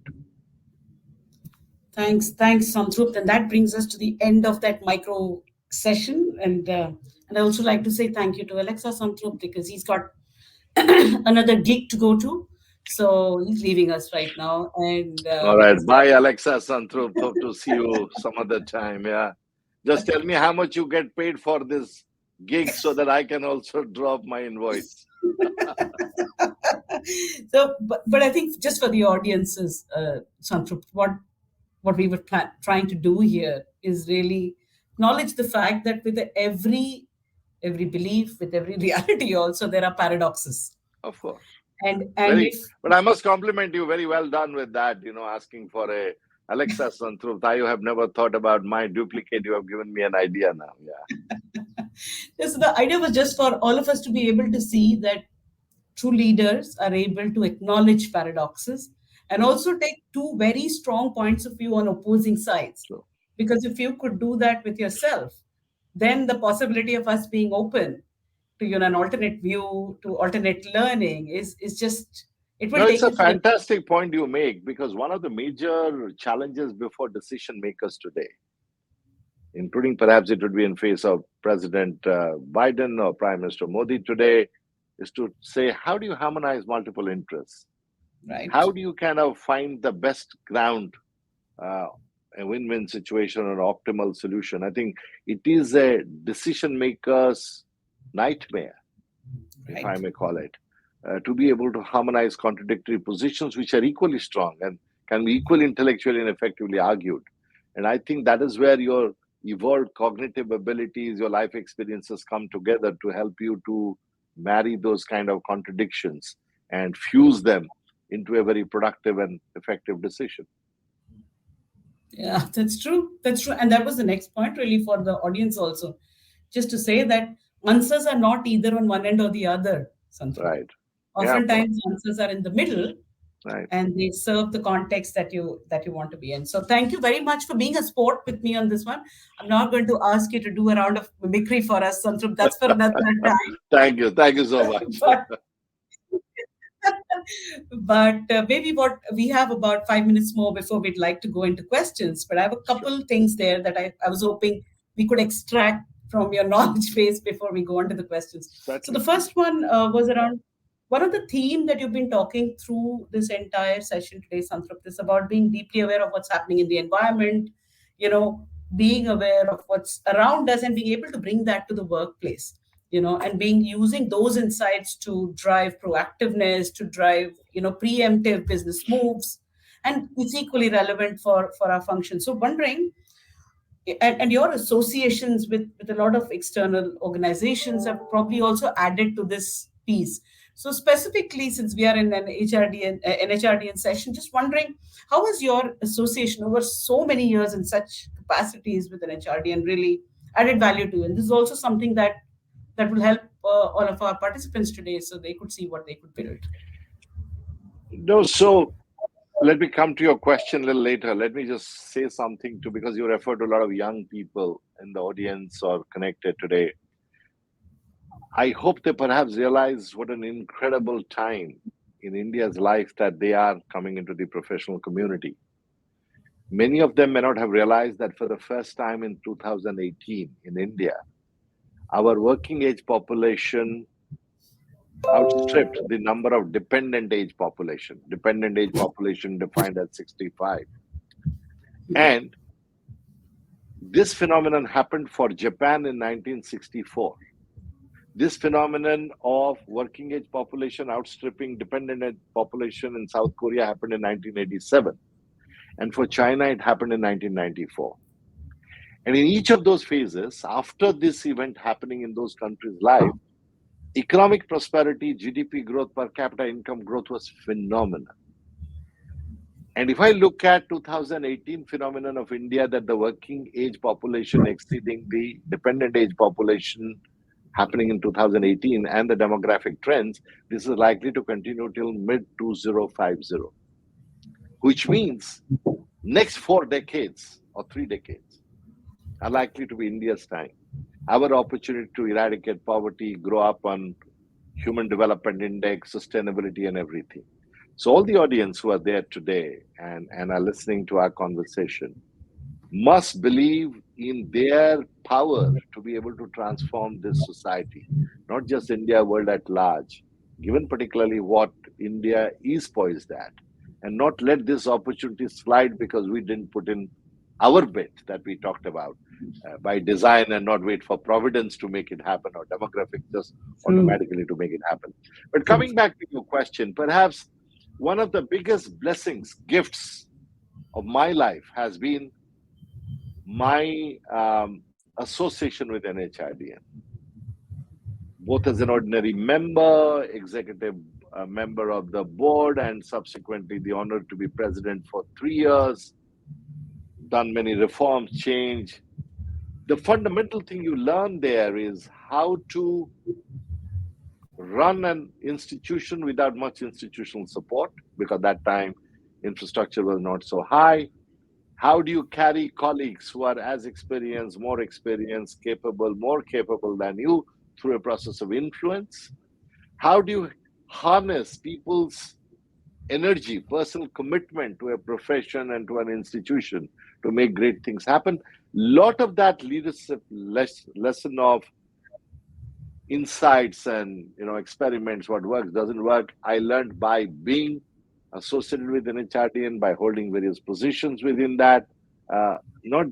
Thanks, Santrup. And that brings us to the end of that micro session. And I also like to say thank you to Alexa Santrup, because he's got another gig to go to. So he's leaving us right now. And all right, bye, Alexa Santrup. Hope to see you some other time. Yeah, just tell me how much you get paid for this gig so that I can also drop my invoice. So, but I think just for the audiences, Santrup, what we were trying to do here is really acknowledge the fact that with every belief, with every reality, also there are paradoxes. Of course. But I must compliment you. Very well done with that. Asking for a Alexa Santrup. You have never thought about my duplicate. You have given me an idea now. Yeah. So the idea was just for all of us to be able to see that true leaders are able to acknowledge paradoxes and also take two very strong points of view on opposing sides. Sure. Because if you could do that with yourself, then the possibility of us being open to an alternate view, to alternate learning is just, it will take. It's a fantastic point you make, because one of the major challenges before decision makers today, including perhaps it would be in face of President Biden or Prime Minister Modi today, is to say, how do you harmonize multiple interests? Right. How do you kind of find the best ground, a win-win situation or optimal solution? I think it is a decision maker's nightmare, right, if I may call it, to be able to harmonize contradictory positions which are equally strong and can be equally intellectually and effectively argued. And I think that is where your evolved cognitive abilities, your life experiences come together to help you to marry those kind of contradictions and fuse them into a very productive and effective decision. Yeah, that's true. And that was the next point really for the audience also. Just to say that answers are not either on one end or the other. Something. Right. Oftentimes answers are in the middle. Right. And they serve the context that you want to be in. So thank you very much for being a sport with me on this one. I'm not going to ask you to do a round of mimicry for us, Santrup. That's for another time. Thank you so much. But maybe what we have about 5 minutes more before we'd like to go into questions. But I have a couple things there that I was hoping we could extract from your knowledge base before we go on to the questions. So the Certainly. first one was around one of the theme that you've been talking through this entire session today, Santrupta, is about being deeply aware of what's happening in the environment, being aware of what's around us and being able to bring that to the workplace, and being using those insights to drive proactiveness, to drive, preemptive business moves. And it's equally relevant for our function. So wondering, and your associations with a lot of external organizations have probably also added to this piece. So specifically, since we are in an HRDN session, just wondering, how has your association over so many years in such capacities with an HRDN really added value to you? And this is also something that will help all of our participants today, so they could see what they could build. No, so let me come to your question a little later. Let me just say something too, because you refer to a lot of young people in the audience or connected today. I hope they perhaps realize what an incredible time in India's life that they are coming into the professional community. Many of them may not have realized that for the first time in 2018 in India, our working age population outstripped the number of dependent age population defined as 65. And this phenomenon happened for Japan in 1964. This phenomenon of working age population outstripping dependent age population in South Korea happened in 1987. And for China, it happened in 1994. And in each of those phases, after this event happening in those countries' life, economic prosperity, GDP growth, per capita income growth was phenomenal. And if I look at 2018 phenomenon of India, that the working age population exceeding the dependent age population happening in 2018 and the demographic trends, this is likely to continue till mid 2050, which means next 4 decades or 3 decades are likely to be India's time. Our opportunity to eradicate poverty, grow up on Human Development Index, sustainability, and everything. So, all the audience who are there today and are listening to our conversation must believe in their power to be able to transform this society, not just India, world at large, given particularly what India is poised at, and not let this opportunity slide because we didn't put in our bit that we talked about by design and not wait for providence to make it happen or demographics just automatically to make it happen. But coming back to your question, perhaps one of the biggest blessings, gifts of my life has been my association with NHRDN, both as an ordinary member, executive member of the board, and subsequently the honor to be president for 3 years, done many reforms, change. The fundamental thing you learn there is how to run an institution without much institutional support, because that time infrastructure was not so high. How do you carry colleagues who are as experienced, more experienced, capable, more capable than you through a process of influence? How do you harness people's energy, personal commitment to a profession and to an institution to make great things happen? Lot of that leadership lesson of insights and experiments, what works, doesn't work, I learned by being associated with NHRDN, by holding various positions within that, not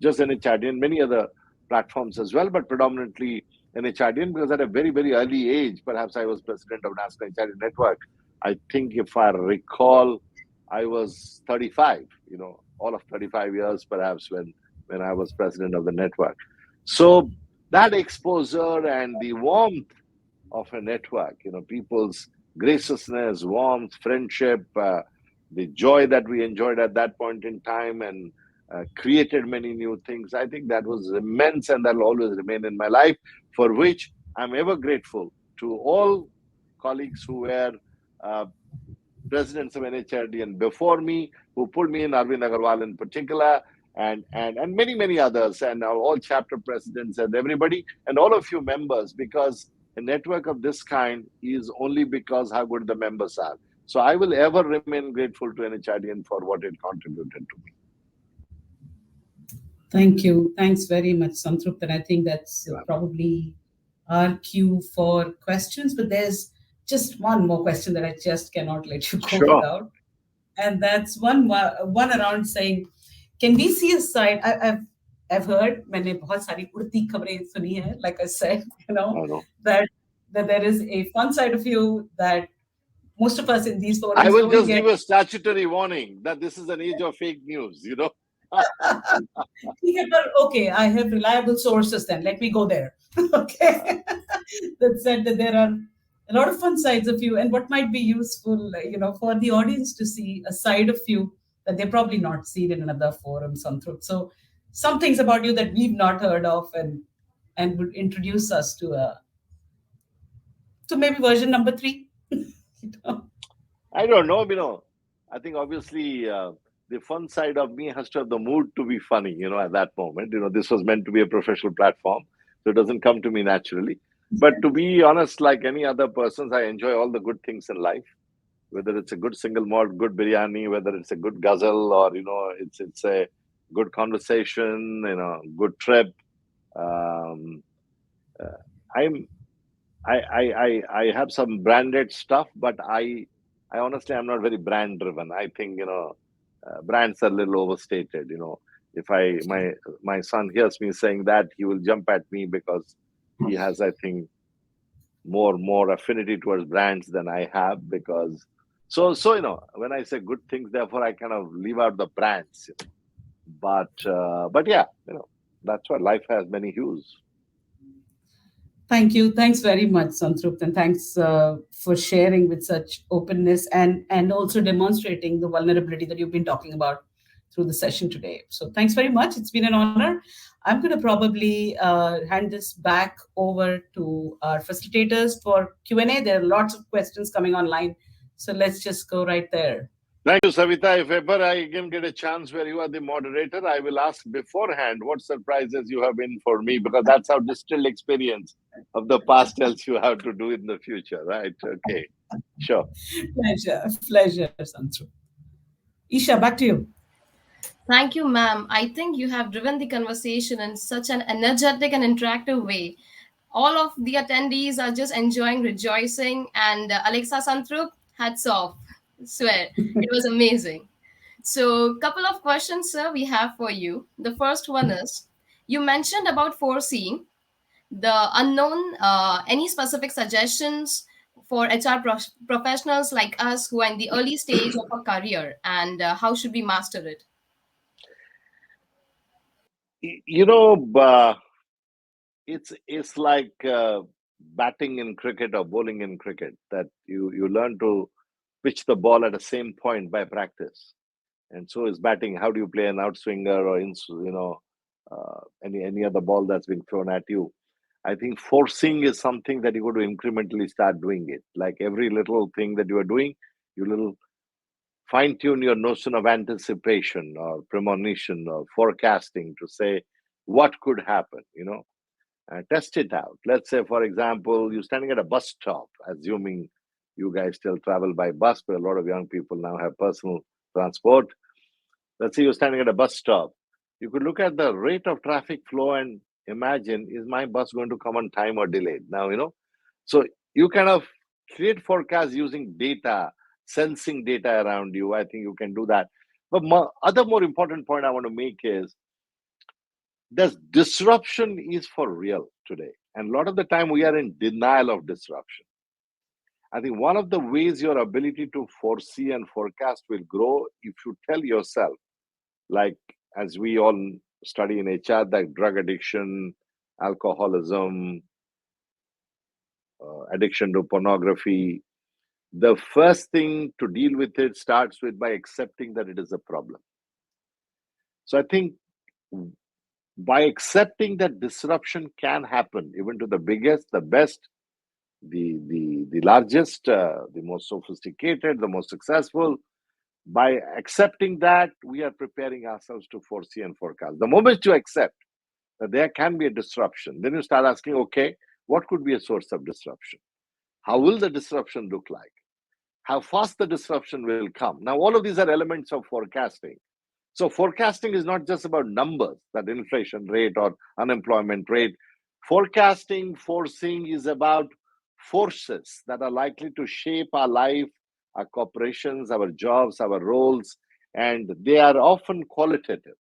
just NHRDN, many other platforms as well, but predominantly NHRDN, because at a very, very early age, perhaps I was president of National HRDN Network. I think if I recall, I was 35, all of 35 years perhaps when I was president of the network. So that exposure and the warmth of a network, people's graciousness, warmth, friendship, the joy that we enjoyed at that point in time and created many new things. I think that was immense, and that will always remain in my life, for which I'm ever grateful to all colleagues who were presidents of NHRDN before me, who pulled me in, Arvind Agarwal in particular, and many, many others, and all chapter presidents and everybody, and all of you members, because a network of this kind is only because how good the members are. So I will ever remain grateful to NHIDN for what it contributed to me. Thank you. Thanks very much, Santrup. And I think that's probably our cue for questions. But there's just one more question that I just cannot let you go Sure. without. And that's one around saying, can we see a side? I've heard, मैंने बहुत सारी उड़ती खबरें सुनी है, like I said, I know. that there is a fun side of you that most of us in these forums I will don't just get. give a statutory warning that this is an age of fake news, you know. Okay, I have reliable sources then. Let me go there. Okay. That said that there are a lot of fun sides of you, and what might be useful, for the audience to see a side of you that they've probably not seen in another forum, Santrup. So some things about you that we've not heard of and would introduce us to maybe version number 3. I don't know, I think obviously the fun side of me has to have the mood to be funny, at that moment. This was meant to be a professional platform, so it doesn't come to me naturally. But to be honest, like any other persons, I enjoy all the good things in life, whether it's a good single malt, good biryani, whether it's a good ghazal, or it's a good conversation, good trip. I have some branded stuff, but I honestly I'm not very brand driven. I think brands are a little overstated. If my son hears me saying that, he will jump at me because he has, I think, more affinity towards brands than I have. Because so when I say good things, therefore I kind of leave out the brands. But yeah, that's what life has, many hues. Thank you. Thanks very much, Santrup, and thanks for sharing with such openness and also demonstrating the vulnerability that you've been talking about through the session today. So thanks very much. It's been an honor. I'm going to probably hand this back over to our facilitators for Q&A. There are lots of questions coming online, so let's just go right there. Thank you, Savita. If ever I again get a chance where you are the moderator, I will ask beforehand what surprises you have been for me, because that's how distilled experience of the past tells you how to do in the future, right? Okay, sure. Pleasure, Santrup. Isha, back to you. Thank you, ma'am. I think you have driven the conversation in such an energetic and interactive way. All of the attendees are just enjoying, rejoicing, and Alexa Santrup, hats off. Swear, it was amazing. So, couple of questions, sir, we have for you. The first one is, you mentioned about foreseeing the unknown. Any specific suggestions for HR professionals like us who are in the early stage of a career, and how should we master it? It's like batting in cricket or bowling in cricket, that you learn to pitch the ball at the same point by practice. And so is batting. How do you play an outswinger or any other ball that's being thrown at you? I think foreseeing is something that you got to incrementally start doing it. Like every little thing that you are doing, you little fine tune your notion of anticipation or premonition or forecasting to say what could happen. Test it out. Let's say, for example, you're standing at a bus stop, assuming you guys still travel by bus, but a lot of young people now have personal transport. Let's say you're standing at a bus stop. You could look at the rate of traffic flow and imagine, is my bus going to come on time or delayed? Now, so you kind of create forecasts using data, sensing data around you. I think you can do that. But other more important point I want to make is, this disruption is for real today. And a lot of the time we are in denial of disruption. I think one of the ways your ability to foresee and forecast will grow if you tell yourself, like as we all study in HR, like drug addiction, alcoholism, addiction to pornography, the first thing to deal with it starts with by accepting that it is a problem. So I think by accepting that disruption can happen, even to the biggest, the best, the largest, the most sophisticated, the most successful, by accepting that, we are preparing ourselves to foresee and forecast. The moment you accept that there can be a disruption, then you start asking, okay, what could be a source of disruption? How will the disruption look like? how fast the disruption will come. Now, all of these are elements of forecasting. So, forecasting is not just about numbers, that inflation rate or unemployment rate. Forecasting, foreseeing is about forces that are likely to shape our life, our corporations, our jobs, our roles, and they are often qualitative.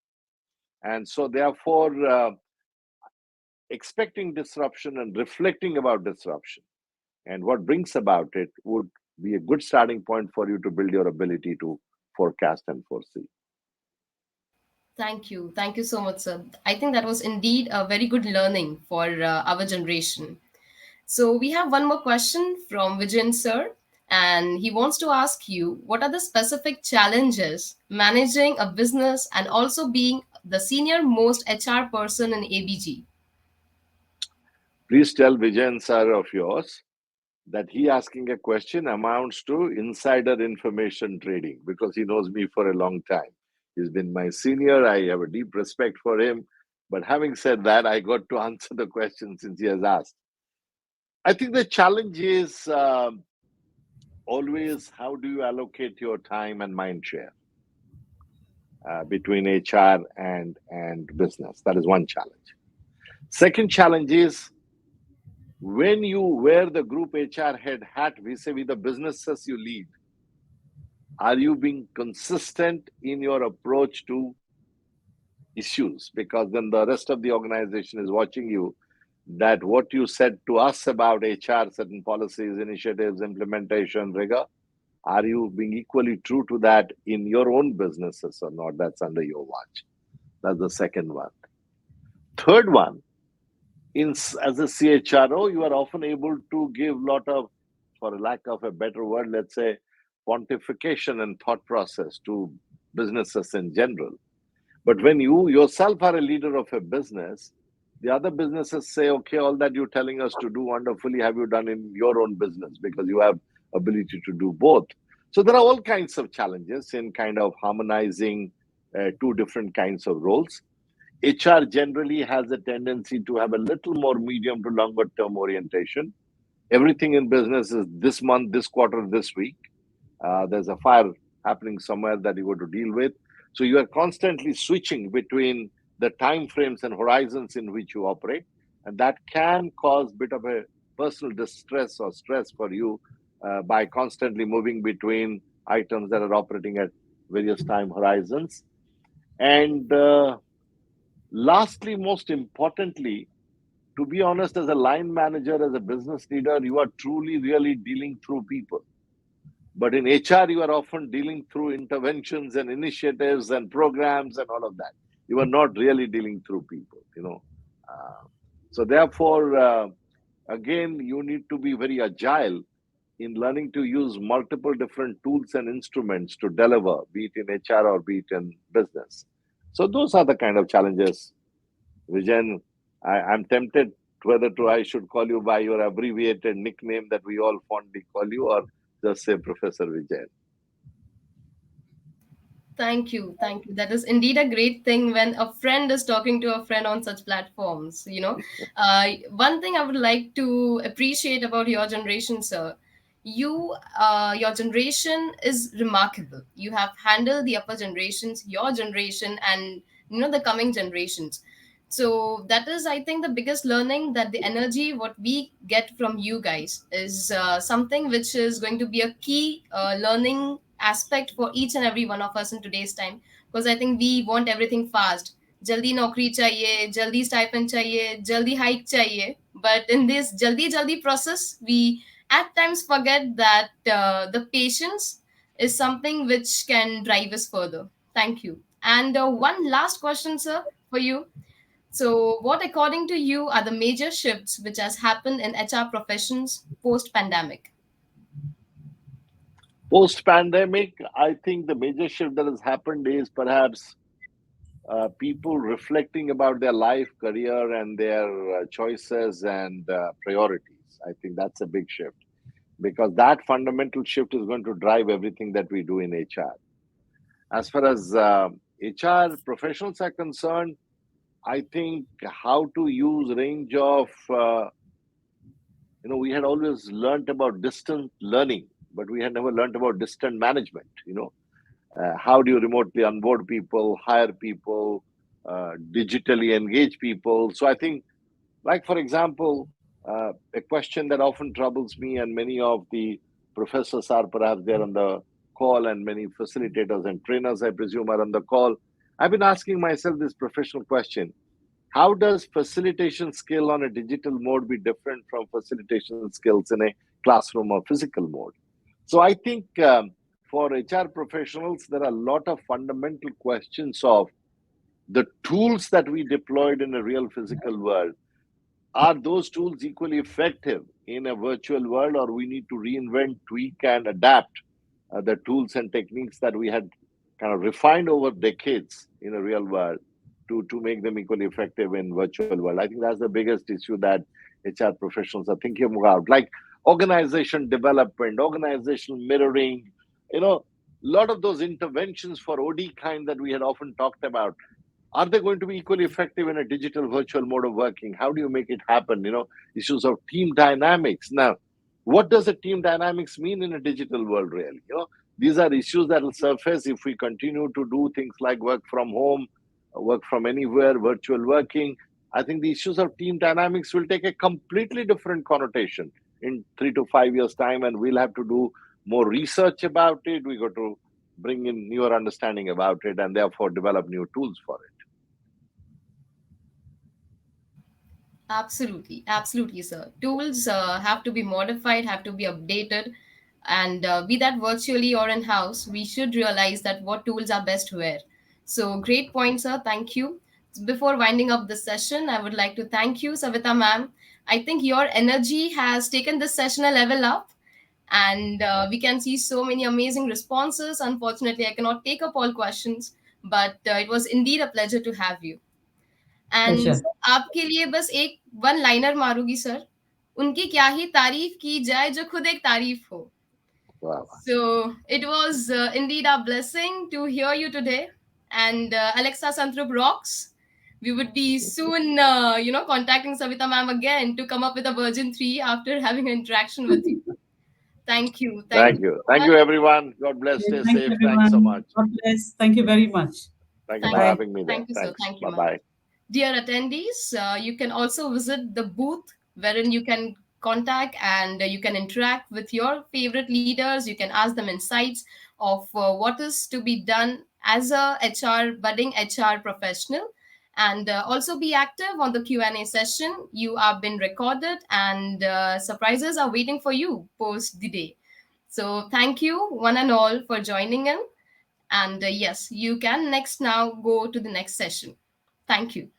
And so, therefore, expecting disruption and reflecting about disruption and what brings about it would be a good starting point for you to build your ability to forecast and foresee. Thank you. Thank you so much, sir. I think that was indeed a very good learning for our generation. So we have one more question from Vijayan sir, and he wants to ask you what are the specific challenges managing a business and also being the senior most HR person in ABG? Please tell Vijayan sir of yours that he asking a question amounts to insider information trading because he knows me for a long time. He's been my senior. I have a deep respect for him. But having said that, I got to answer the question since he has asked. I think the challenge is always how do you allocate your time and mind share between HR and business? That is one challenge. Second challenge is when you wear the group HR head hat vis-a-vis the businesses you lead, are you being consistent in your approach to issues? Because then the rest of the organization is watching you, that what you said to us about HR, certain policies, initiatives, implementation, rigor, are you being equally true to that in your own businesses or not? That's under your watch. That's the second one. Third one, as a CHRO, you are often able to give a lot of, for lack of a better word, let's say, pontification and thought process to businesses in general. But when you yourself are a leader of a business, the other businesses say, okay, all that you're telling us to do wonderfully, have you done in your own business? Because you have ability to do both. So there are all kinds of challenges in kind of harmonizing two different kinds of roles. HR generally has a tendency to have a little more medium to longer term orientation. Everything in business is this month, this quarter, this week. There's a fire happening somewhere that you got to deal with. So you are constantly switching between the time frames and horizons in which you operate, and that can cause a bit of a personal distress or stress for you by constantly moving between items that are operating at various time horizons. And lastly, most importantly, to be honest, as a line manager, as a business leader, you are truly, really dealing through people. But in HR, you are often dealing through interventions and initiatives and programs and all of that. You are not really dealing through people, you know. So therefore, again, you need to be very agile in learning to use multiple different tools and instruments to deliver, be it in HR or be it in business. So those are the kind of challenges, Vijayan. I'm tempted whether to I should call you by your abbreviated nickname that we all fondly call you, or just say Professor Vijayan. Thank you. Thank you. That is indeed a great thing when a friend is talking to a friend on such platforms. One thing I would like to appreciate about your generation, sir, your generation is remarkable. You have handled the upper generations, your generation, and the coming generations. So that is, I think, the biggest learning, that the energy what we get from you guys is something which is going to be a key learning aspect for each and every one of us in today's time, because I think we want everything fast. Jaldi naukri chahiye, jaldi stipend chahiye, jaldi hike chahiye. But in this jaldi process, we at times forget that the patience is something which can drive us further. Thank you. And one last question, sir, for you. So, what, according to you, are the major shifts which has happened in HR professions post pandemic? Post pandemic, I think the major shift that has happened is perhaps people reflecting about their life, career, and their choices and priorities. I think that's a big shift because that fundamental shift is going to drive everything that we do in HR. As far as HR professionals are concerned, I think how to use range of we had always learned about distant learning but we had never learned about distant management. How do you remotely onboard people, hire people, digitally engage people? So I think, like for example, a question that often troubles me, and many of the professors are perhaps there on the call, and many facilitators and trainers, I presume, are on the call. I've been asking myself this professional question: how does facilitation skill on a digital mode be different from facilitation skills in a classroom or physical mode? So I think for HR professionals, there are a lot of fundamental questions of the tools that we deployed in a real physical world. Are those tools equally effective in a virtual world, or we need to reinvent, tweak, and adapt the tools and techniques that we had kind of refined over decades in a real world to make them equally effective in virtual world? I think that's the biggest issue that HR professionals are thinking about, like organization development, organizational mirroring, a lot of those interventions for OD kind that we had often talked about. Are they going to be equally effective in a digital virtual mode of working? How do you make it happen? Issues of team dynamics. Now, what does a team dynamics mean in a digital world, really? These are issues that will surface if we continue to do things like work from home, work from anywhere, virtual working. I think the issues of team dynamics will take a completely different connotation in 3 to 5 years' time, and we'll have to do more research about it. We got to bring in newer understanding about it, and therefore develop new tools for it. Absolutely, absolutely, sir. Tools have to be modified, have to be updated, and be that virtually or in house, we should realize that what tools are best where. So, great point, sir. Thank you. Before winding up the session, I would like to thank you, Savita ma'am. I think your energy has taken this session a level up, and we can see so many amazing responses. Unfortunately, I cannot take up all questions, but it was indeed a pleasure to have you. And Pleasure. आपके लिए बस एक one liner मारूंगी sir, उनकी क्या ही तारीफ की जाए जो खुद एक तारीफ हो. Wow. So it was indeed our blessing to hear you today. And Alexa Santrup rocks. We would be soon, contacting Savita ma'am again to come up with a version 3 after having an interaction with you. Thank you. Thank Thank you you. so Thank much. you, everyone. God bless. Stay Thank you, safe. Thanks so everyone. much. God bless. Thank you very much. Thank you for Thank you. Bye. having me there. Thank you, sir. Thanks. Thank you, Bye ma'am. bye. Dear attendees, you can also visit the booth wherein you can contact and you can interact with your favorite leaders. You can ask them insights of what is to be done as a budding HR professional, and also be active on the Q&A session. You are been recorded, and surprises are waiting for you post the day. So thank you one and all for joining in. And yes, you can next now go to the next session. Thank you.